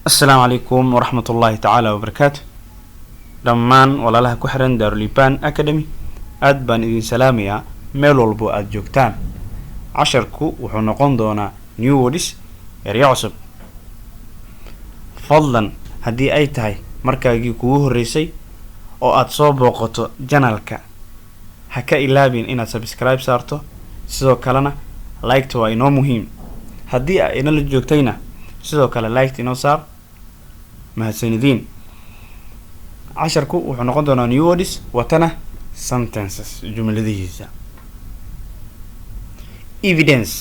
السلام عليكم ورحمة الله تعالى وبركاته. دمان ولا لها كحرن دارليبان أكاديمي أدبان إذن سلامية ميلول بو أدجوكتان عشركو وحنقون دونا نيو ووديس إريا عصب فضلا هدي أي تاي مركاقي كوه الرئيسي أو أتصوب وقتو جانالكا هكا إلابين إنا سبسكرايب سارتو سيدو كالنا لايكتو إنو مهم هدي إنا لجوكتينا سيدو كالا لايكت إنو سار mahadsanidin casharku wuxuu noqon doonaa new words watana sentences jumladihiisa evidence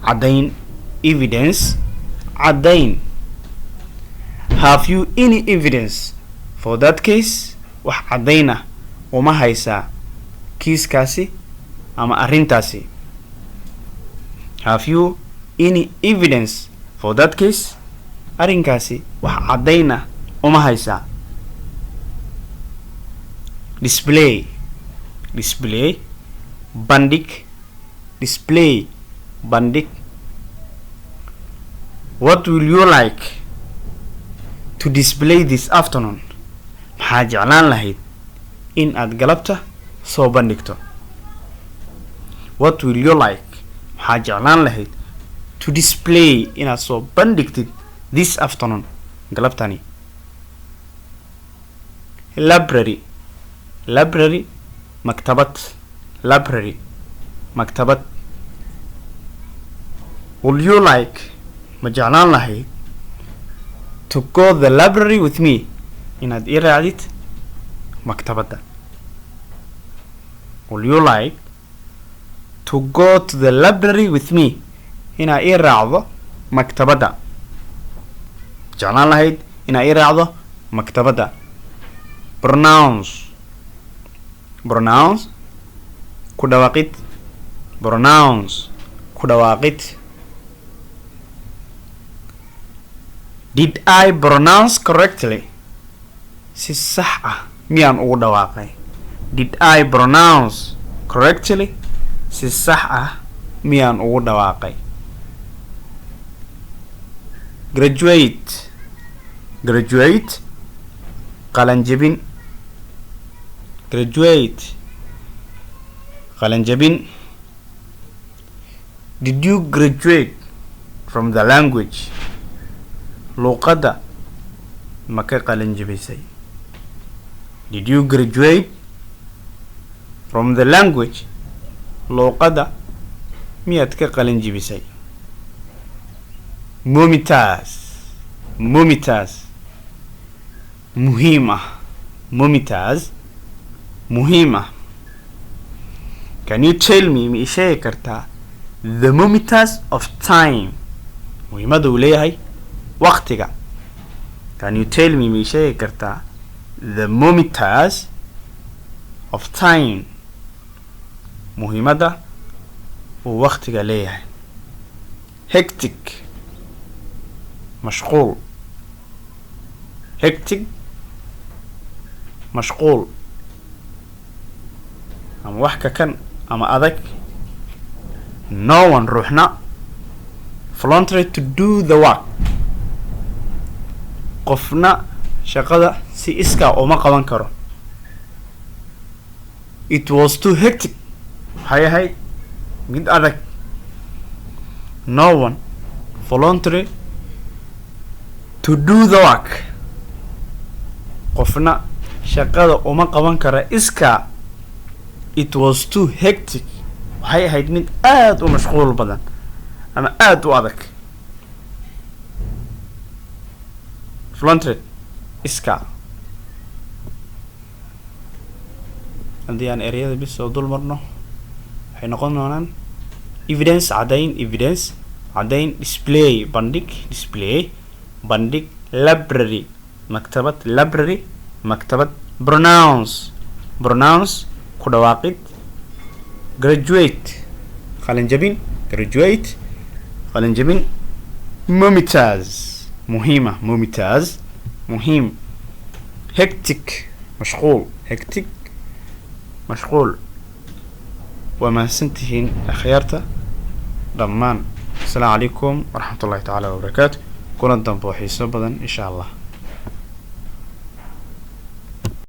cadayn have you any evidence for that case wax cadayna uma haysaa kiiskaasi ama arrintaasi have you any evidence for that case arrinkaasi wax cadayna uma haysaa display bandhig what will you like to display this afternoon maxaa jeclaan lahayd in aad galabta soo bandhigto what will you like maxaa jeclaan lahayd to display inaad soo bandhigtid this afternoon galabtani library maktabad would you like ma jeclaan lahayd to go the library with me inaad ii raacdid maktabadda would you like to go to the library with me inaad ii raacdo maktabadda jeclaan lahayd inaa ii raacdo maktabadda pronounce ku dhawaaqid did I pronounce correctly si sax ah miyaan ugu dhawaaqay did I pronounce correctly si sax ah miyaan ugu dhawaaqay graduate qalanjabin did you graduate from the language luqadda ma ka qalanjabisay did you graduate from the language luqadda miyaad ka qalanjabisay mumitas muhiim ah can you tell me ma ii sheegi kartaa the mumitas of time muhiimada uu leeyahay waqtiga can you tell me ma ii sheegi kartaa the mumitas of time muhiimada uu waqtiga leeyahay hectic mashquul ama wax ka kan ama adag no one ruuxna voluntary to do the work qofna shaqada si iskaa uma qaban karo it was too hectic waxay ahayd mid adag no one voluntary to do the work qofna shaqada uma qaban kara iskaa it was too hectic waxay ahayd mid aada u mashquul badan ama aada u adag voluntary iskaa haddii aan ereyada bis soo dul marno waxay noqon doonaan evidence cadayn display bandhig library maktabad pronounce ku dhawaaqid graduate qalanjabin mumitas muhiim hectic mashquul waa mahadsantihiin akhyaarta dhammaan السلام عليكم ورحمة الله تعالى وبركاته. kulan dambe oo xiiso badan insha allah.